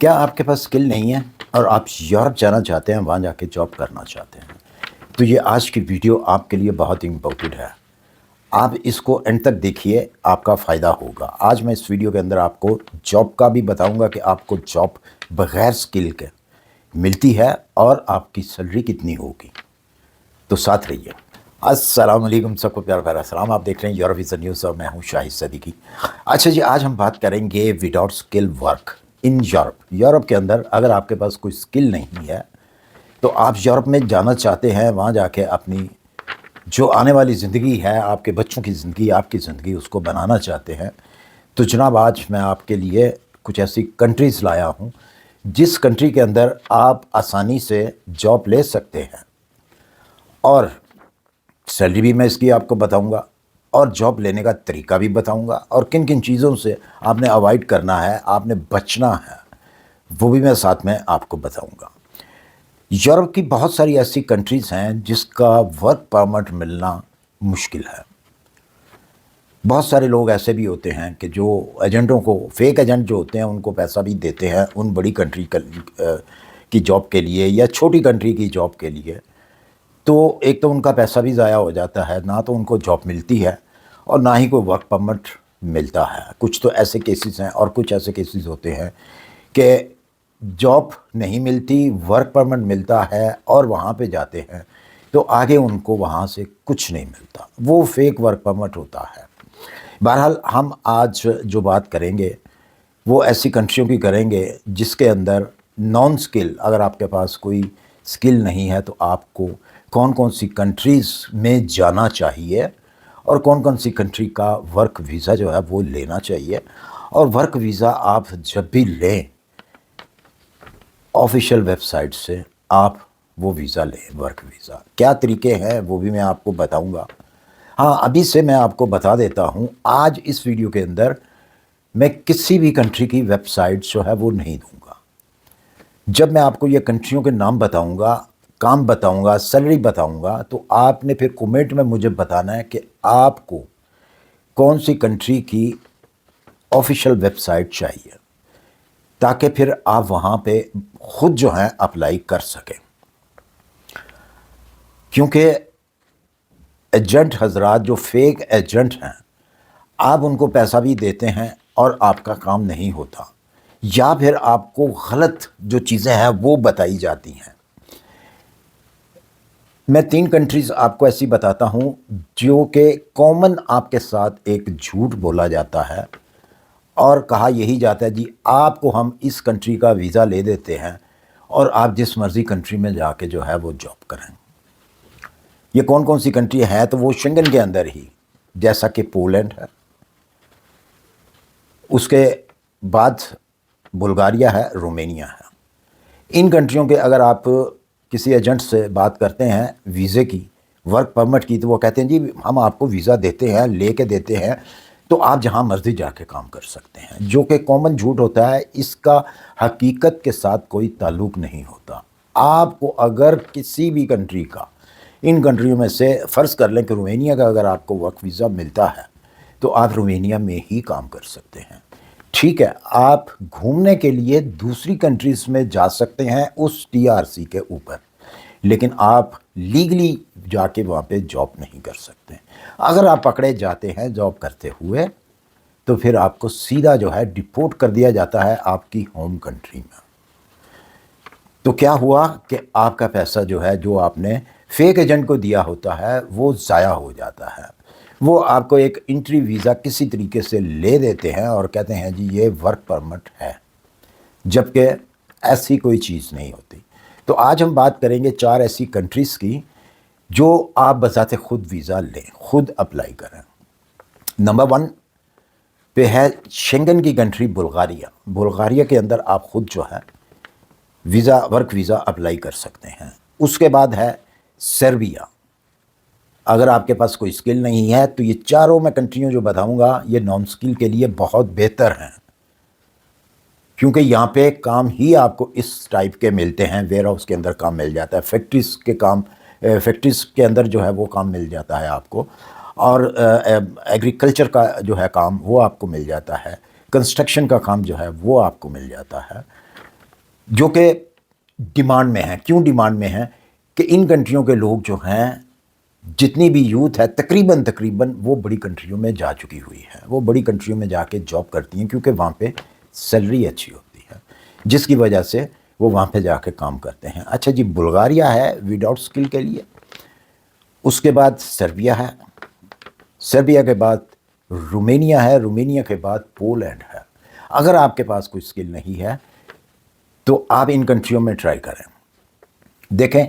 کیا آپ کے پاس اسکل نہیں ہے اور آپ یورپ جانا چاہتے ہیں، وہاں جا کے جاب کرنا چاہتے ہیں؟ تو یہ آج کی ویڈیو آپ کے لیے بہت امپورٹنٹ ہے۔ آپ اس کو اینڈ تک دیکھیے، آپ کا فائدہ ہوگا۔ آج میں اس ویڈیو کے اندر آپ کو جاب کا بھی بتاؤں گا کہ آپ کو جاب بغیر اسکل کے ملتی ہے اور آپ کی سیلری کتنی ہوگی، تو ساتھ رہیے۔ السلام علیکم، سب کو پیار بھرا سلام۔ آپ دیکھ رہے ہیں یورپ ویزا نیوز اور میں ہوں شاہد صدیقی۔ اچھا جی، آج ہم بات کریں گے without skill work in Europe. Europe کے اندر اگر آپ کے پاس کوئی اسکل نہیں ہے تو آپ یورپ میں جانا چاہتے ہیں، وہاں جا کے اپنی جو آنے والی زندگی ہے، آپ کے بچوں کی زندگی، آپ کی زندگی، اس کو بنانا چاہتے ہیں، تو جناب آج میں آپ کے لیے کچھ ایسی کنٹریز لایا ہوں جس کنٹری کے اندر آپ آسانی سے جاب لے سکتے ہیں، اور سیلری بھی میں اس کی آپ کو بتاؤں گا، اور جاب لینے کا طریقہ بھی بتاؤں گا، اور کن کن چیزوں سے آپ نے اوائڈ کرنا ہے، آپ نے بچنا ہے، وہ بھی میں ساتھ میں آپ کو بتاؤں گا۔ یورپ کی بہت ساری ایسی کنٹریز ہیں جس کا ورک پرمٹ ملنا مشکل ہے۔ بہت سارے لوگ ایسے بھی ہوتے ہیں کہ جو ایجنٹوں کو، فیک ایجنٹ جو ہوتے ہیں، ان کو پیسہ بھی دیتے ہیں ان بڑی کنٹری کی جاب کے لیے یا چھوٹی کنٹری کی جاب کے لیے، تو ایک تو ان کا پیسہ بھی ضائع ہو جاتا ہے، نہ تو ان کو جاب ملتی ہے اور نہ ہی کوئی ورک پرمٹ ملتا ہے۔ کچھ تو ایسے کیسز ہیں اور کچھ ایسے کیسز ہوتے ہیں کہ جاب نہیں ملتی، ورک پرمٹ ملتا ہے اور وہاں پہ جاتے ہیں تو آگے ان کو وہاں سے کچھ نہیں ملتا، وہ فیک ورک پرمٹ ہوتا ہے۔ بہرحال ہم آج جو بات کریں گے وہ ایسی کنٹریوں کی کریں گے جس کے اندر نان سکل، اگر آپ کے پاس کوئی سکل نہیں ہے تو آپ کو کون کون سی کنٹریز میں جانا چاہیے اور کون کون سی کنٹری کا ورک ویزا جو ہے وہ لینا چاہیے، اور ورک ویزا آپ جب بھی لیں آفیشیل ویب سائٹ سے آپ وہ ویزا لیں۔ ورک ویزا کیا طریقے ہیں وہ بھی میں آپ کو بتاؤں گا۔ ہاں، ابھی سے میں آپ کو بتا دیتا ہوں، آج اس ویڈیو کے اندر میں کسی بھی کنٹری کی ویب سائٹ جو ہے وہ نہیں دوں گا۔ جب میں آپ کو یہ کنٹریوں کے نام بتاؤں گا، کام بتاؤں گا، سیلری بتاؤں گا، تو آپ نے پھر کمنٹ میں مجھے بتانا ہے کہ آپ کو کون سی کنٹری کی آفیشیل ویب سائٹ چاہیے، تاکہ پھر آپ وہاں پہ خود جو ہیں اپلائی کر سکیں۔ کیونکہ ایجنٹ حضرات جو فیک ایجنٹ ہیں، آپ ان کو پیسہ بھی دیتے ہیں اور آپ کا کام نہیں ہوتا، یا پھر آپ کو غلط جو چیزیں ہیں وہ بتائی جاتی ہیں۔ میں 3 کنٹریز آپ کو ایسی بتاتا ہوں جو کہ کامن آپ کے ساتھ ایک جھوٹ بولا جاتا ہے اور کہا یہی جاتا ہے جی آپ کو ہم اس کنٹری کا ویزا لے دیتے ہیں اور آپ جس مرضی کنٹری میں جا کے جو ہے وہ جاب کریں۔ یہ کون کون سی کنٹری ہے؟ تو وہ شنگن کے اندر ہی، جیسا کہ پولینڈ ہے، اس کے بعد بلغاریہ ہے، رومینیا ہے۔ ان کنٹریوں کے اگر آپ کسی ایجنٹ سے بات کرتے ہیں ویزے کی، ورک پرمٹ کی، تو وہ کہتے ہیں جی ہم آپ کو ویزا دیتے ہیں، لے کے دیتے ہیں، تو آپ جہاں مرضی جا کے کام کر سکتے ہیں، جو کہ کامن جھوٹ ہوتا ہے۔ اس کا حقیقت کے ساتھ کوئی تعلق نہیں ہوتا۔ آپ کو اگر کسی بھی کنٹری کا، ان کنٹریوں میں سے فرض کر لیں کہ رومینیا کا اگر آپ کو ورک ویزا ملتا ہے تو آپ رومینیا میں ہی کام کر سکتے ہیں۔ ٹھیک ہے، آپ گھومنے کے لیے دوسری کنٹریز میں جا سکتے ہیں اس ٹی آر سی کے اوپر، لیکن آپ لیگلی جا کے وہاں پہ جاب نہیں کر سکتے۔ اگر آپ پکڑے جاتے ہیں جاب کرتے ہوئے تو پھر آپ کو سیدھا جو ہے ڈپورٹ کر دیا جاتا ہے آپ کی ہوم کنٹری میں۔ تو کیا ہوا کہ آپ کا پیسہ جو ہے، جو آپ نے فیک ایجنٹ کو دیا ہوتا ہے، وہ ضائع ہو جاتا ہے۔ وہ آپ کو ایک انٹری ویزا کسی طریقے سے لے دیتے ہیں اور کہتے ہیں جی یہ ورک پرمٹ ہے، جبکہ ایسی کوئی چیز نہیں ہوتی۔ تو آج ہم بات کریں گے 4 ایسی کنٹریز کی جو آپ بذات خود ویزا لیں، خود اپلائی کریں۔ نمبر 1 پہ ہے شنگن کی کنٹری بلغاریہ۔ بلغاریہ کے اندر آپ خود جو ہے ویزا، ورک ویزا اپلائی کر سکتے ہیں۔ اس کے بعد ہے سربیا۔ اگر آپ کے پاس کوئی سکل نہیں ہے تو یہ چاروں میں کنٹریوں جو بتاؤں گا یہ نان سکل کے لیے بہت بہتر ہیں، کیونکہ یہاں پہ کام ہی آپ کو اس ٹائپ کے ملتے ہیں۔ ویئر ہاؤس کے اندر کام مل جاتا ہے، فیکٹریز کے اندر جو ہے وہ کام مل جاتا ہے آپ کو، اور ایگریکلچر کا جو ہے کام وہ آپ کو مل جاتا ہے، کنسٹرکشن کا کام جو ہے وہ آپ کو مل جاتا ہے۔ جو کہ ڈیمانڈ میں ہیں. کیوں ڈیمانڈ میں ہیں؟ کہ ان کنٹریوں کے لوگ جو ہیں، جتنی بھی یوتھ ہے تقریباً وہ بڑی کنٹریوں میں جا چکی ہوئی ہے. وہ بڑی کنٹریوں میں جا کے جاب کرتی ہیں کیونکہ وہاں پہ سیلری اچھی ہوتی ہے، جس کی وجہ سے وہ وہاں پہ جا کے کام کرتے ہیں. اچھا جی، بلغاریہ ہے وداؤٹ اسکل کے لیے، اس کے بعد سربیا ہے، سربیا کے بعد رومینیا ہے، رومینیا کے بعد پولینڈ ہے. اگر آپ کے پاس کوئی اسکل نہیں ہے تو آپ ان کنٹریوں میں ٹرائی کریں. دیکھیں،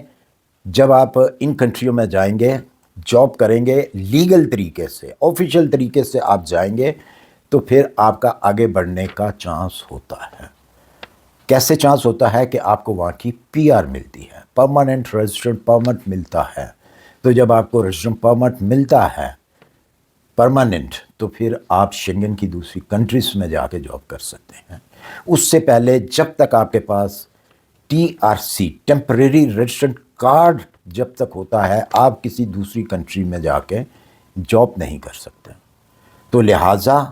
جب آپ ان کنٹریوں میں جائیں گے، جاب کریں گے لیگل طریقے سے، آفیشیل طریقے سے آپ جائیں گے، تو پھر آپ کا آگے بڑھنے کا چانس ہوتا ہے. کیسے چانس ہوتا ہے؟ کہ آپ کو وہاں کی پی آر ملتی ہے، پرماننٹ ریزیڈنٹ پرمٹ ملتا ہے. تو جب آپ کو ریزیڈنٹ پرمٹ ملتا ہے پرماننٹ، تو پھر آپ شنگن کی دوسری کنٹریز میں جا کے جاب کر سکتے ہیں. اس سے پہلے جب تک آپ کے پاس T R C temporary resident card جب تک ہوتا ہے، آپ کسی دوسری کنٹری میں جا کے جاب نہیں کر سکتے. تو لہٰذا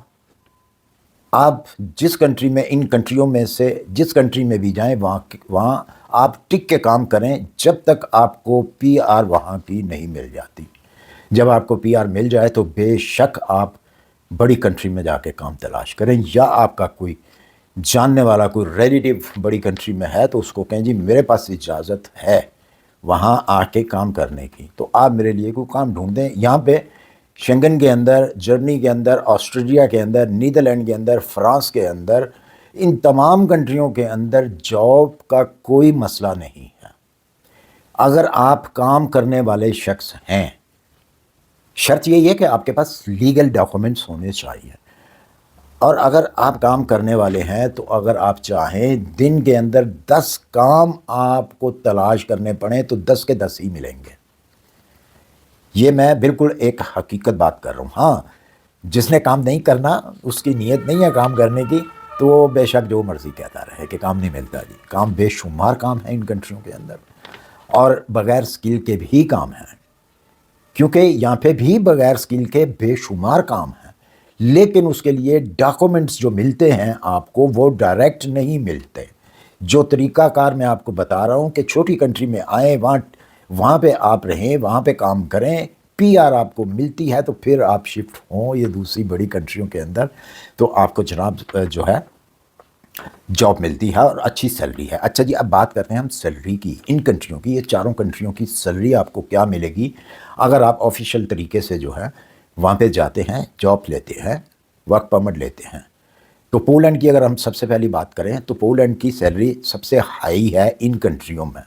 آپ جس کنٹری میں، ان کنٹریوں میں سے جس کنٹری میں بھی جائیں، وہاں آپ ٹک کے کام کریں جب تک آپ کو پی آر وہاں کی نہیں مل جاتی. جب آپ کو پی آر مل جائے تو بے شک آپ بڑی کنٹری میں جا کے کام تلاش کریں، یا آپ کا کوئی جاننے والا کوئی ریلیٹیو بڑی کنٹری میں ہے تو اس کو کہیں جی میرے پاس اجازت ہے وہاں آ کے کام کرنے کی، تو آپ میرے لیے کوئی کام ڈھونڈ دیں. یہاں پہ شنگن کے اندر، جرمنی کے اندر، آسٹریلیا کے اندر، نیدرلینڈ کے اندر، فرانس کے اندر، ان تمام کنٹریوں کے اندر جاب کا کوئی مسئلہ نہیں ہے. اگر آپ کام کرنے والے شخص ہیں، شرط یہی ہے کہ آپ کے پاس لیگل ڈاکومنٹس ہونے چاہیے. اور اگر آپ کام کرنے والے ہیں تو اگر آپ چاہیں دن کے اندر 10 کام آپ کو تلاش کرنے پڑیں تو 10 کے 10 ہی ملیں گے. یہ میں بالکل ایک حقیقت بات کر رہا ہوں. ہاں، جس نے کام نہیں کرنا، اس کی نیت نہیں ہے کام کرنے کی، تو وہ بے شک جو مرضی کہتا رہے کہ کام نہیں ملتا. جی، کام بے شمار کام ہیں ان کنٹریوں کے اندر، اور بغیر سکل کے بھی کام ہیں، کیونکہ یہاں پہ بھی بغیر سکل کے بے شمار کام ہیں. لیکن اس کے لیے ڈاکومنٹس جو ملتے ہیں آپ کو، وہ ڈائریکٹ نہیں ملتے. جو طریقہ کار میں آپ کو بتا رہا ہوں کہ چھوٹی کنٹری میں آئیں، وہاں پہ آپ رہیں، وہاں پہ کام کریں، پی آر آپ کو ملتی ہے تو پھر آپ شفٹ ہوں یہ دوسری بڑی کنٹریوں کے اندر، تو آپ کو جناب جو ہے جاب ملتی ہے اور اچھی سیلری ہے. اچھا جی، اب بات کرتے ہیں ہم سیلری کی. ان کنٹریوں کی، یہ چاروں کنٹریوں کی سیلری آپ کو کیا ملے گی اگر آپ آفیشیل طریقے سے جو ہے وہاں پہ جاتے ہیں، جاب لیتے ہیں، ورک پرمٹ لیتے ہیں. تو پولینڈ کی اگر ہم سب سے پہلی بات کریں تو پولینڈ کی سیلری سب سے ہائی ہے ان کنٹریوں میں.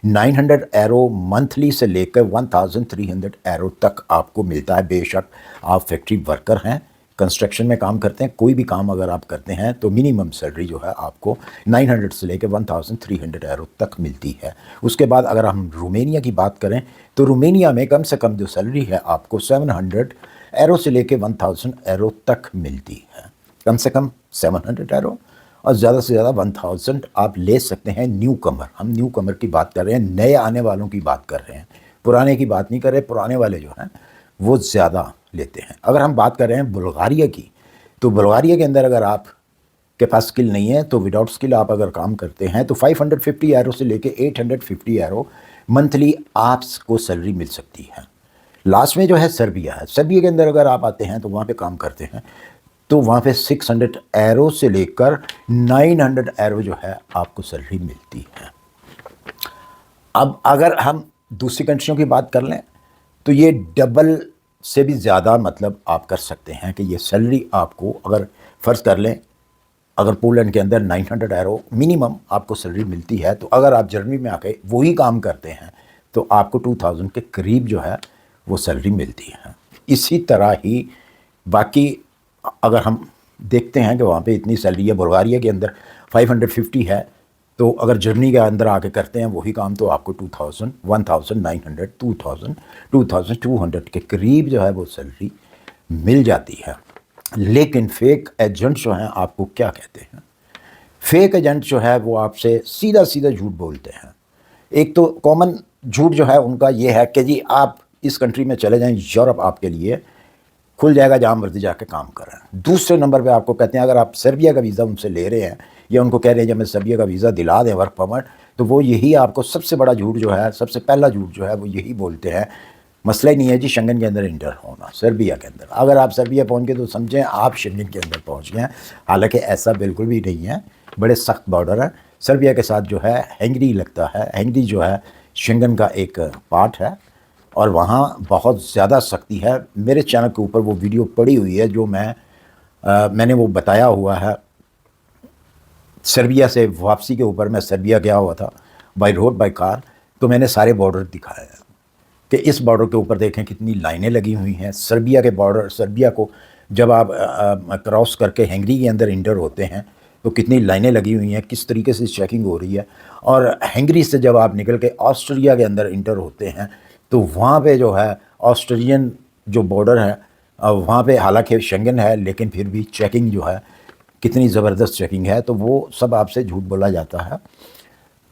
900 ایرو منتھلی سے لے کر 1300 ایرو تک آپ کو ملتا ہے. بے شک آپ فیکٹری ورکر ہیں، کنسٹرکشن میں کام کرتے ہیں، کوئی بھی کام اگر آپ کرتے ہیں تو منیمم سیلری جو ہے آپ کو 900 سے لے کے 1300 ایرو تک ملتی ہے. اس کے بعد اگر ہم رومینیا کی بات کریں تو رومینیا میں کم سے کم جو سیلری ہے آپ کو 700 ایرو سے لے کے 1000 ایرو تک ملتی ہے. کم سے کم 700 ایرو اور زیادہ سے زیادہ 1000 آپ لے سکتے ہیں. نیو کمر، ہم نیو کمر کی بات کر رہے ہیں، نئے آنے والوں کی بات کر رہے ہیں، پرانے کی بات نہیں کر رہے. پرانے والے جو ہیں وہ زیادہ لیتے ہیں. اگر ہم بات کر رہے ہیں بلغاریہ کی، تو بلغاریہ کے اندر اگر آپ کے پاس سکل نہیں ہے تو وداؤٹ سکل آپ اگر کام کرتے ہیں تو 550 ایرو سے لے کے 850 ایرو منتھلی آپ کو سیلری مل سکتی ہے. لاسٹ میں جو ہے سربیا ہے. سربیا کے اندر اگر آپ آتے ہیں تو وہاں پہ کام کرتے ہیں تو وہاں پہ 600 ایرو سے لے کر 900 ایرو جو ہے آپ کو سیلری ملتی ہے. اب اگر ہم دوسری کنٹریوں کی بات کر لیں تو یہ ڈبل سے بھی زیادہ مطلب آپ کر سکتے ہیں کہ یہ سیلری آپ کو، اگر فرض کر لیں اگر پولینڈ کے اندر 900 ایرو منیمم آپ کو سیلری ملتی ہے، تو اگر آپ جرمنی میں آ کے وہی کام کرتے ہیں تو آپ کو 2000 کے قریب جو ہے وہ سیلری ملتی ہے. اسی طرح ہی باقی اگر ہم دیکھتے ہیں کہ وہاں پہ اتنی سیلری ہے، بلغاریہ کے اندر 550 ہے، تو اگر جرمنی کے اندر آ کے کرتے ہیں وہی کام تو آپ کو 2000 1900 2200 کے قریب جو ہے وہ سیلری مل جاتی ہے. لیکن فیک ایجنٹ جو ہیں آپ کو کیا کہتے ہیں؟ فیک ایجنٹ جو ہے وہ آپ سے سیدھا جھوٹ بولتے ہیں. ایک تو کامن جھوٹ جو ہے ان کا یہ ہے کہ جی آپ اس کنٹری میں چلے جائیں، یورپ آپ کے لیے کھل جائے گا جہاں مرضی جا کے کام کریں. دوسرے نمبر پہ آپ کو کہتے ہیں اگر آپ سربیا کا ویزا ان سے لے رہے ہیں یا ان کو کہہ رہے ہیں جب میں سربیا کا ویزا دلا دیں ورک پرمٹ، تو وہ یہی آپ کو سب سے بڑا جھوٹ جو ہے، سب سے پہلا جھوٹ جو ہے وہ یہی بولتے ہیں مسئلہ ہی نہیں ہے جی شنگن کے اندر انٹر ہونا، سربیا کے اندر. اگر آپ سربیا پہنچ گئے تو سمجھیں آپ شنگن کے اندر پہنچ گئے ہیں، حالانکہ ایسا بالکل بھی نہیں ہے. بڑے سخت بارڈر ہیں. سربیا کے ساتھ جو ہے ہنگری لگتا ہے. ہنگری جو ہے شنگن کا ایک پارٹ ہے اور وہاں بہت زیادہ سختی ہے. میرے چینل کے اوپر وہ ویڈیو پڑی ہوئی ہے جو میں نے وہ بتایا ہوا ہے. سربیا سے واپسی کے اوپر میں سربیا گیا ہوا تھا بائی روڈ بائی کار، تو میں نے سارے بارڈر دکھائے ہیں کہ اس بارڈر کے اوپر دیکھیں کتنی لائنیں لگی ہوئی ہیں. سربیا کے بارڈر، سربیا کو جب آپ کراس کر کے ہنگری کے اندر انٹر ہوتے ہیں تو کتنی لائنیں لگی ہوئی ہیں، کس طریقے سے چیکنگ ہو رہی ہے. اور ہنگری سے جب آپ نکل کے آسٹریا کے اندر انٹر ہوتے ہیں تو وہاں پہ جو ہے آسٹریلین جو بارڈر ہے وہاں پہ حالانکہ شنگن ہے لیکن پھر بھی چیکنگ جو ہے کتنی زبردست چیکنگ ہے. تو وہ سب آپ سے جھوٹ بولا جاتا ہے.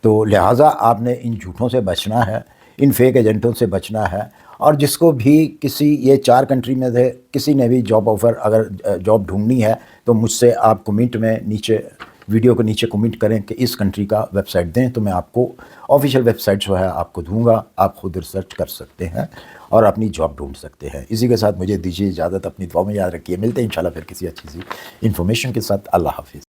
تو لہٰذا آپ نے ان جھوٹوں سے بچنا ہے، ان فیک ایجنٹوں سے بچنا ہے. اور جس کو بھی کسی یہ 4 کنٹری میں سے کسی نے بھی جاب آفر اگر جاب ڈھونڈنی ہے تو مجھ سے آپ کمنٹ میں نیچے ویڈیو کے نیچے کمنٹ کریں کہ اس کنٹری کا ویب سائٹ دیں، تو میں آپ کو آفیشیل ویب سائٹ جو ہے آپ کو دوں گا. آپ خود ریسرچ کر سکتے ہیں اور اپنی جاب ڈھونڈ سکتے ہیں. اسی کے ساتھ مجھے دیجیے اجازت، اپنی دعا میں یاد رکھیے. ملتے ہیں انشاءاللہ پھر کسی اچھی سی انفارمیشن کے ساتھ. اللہ حافظ.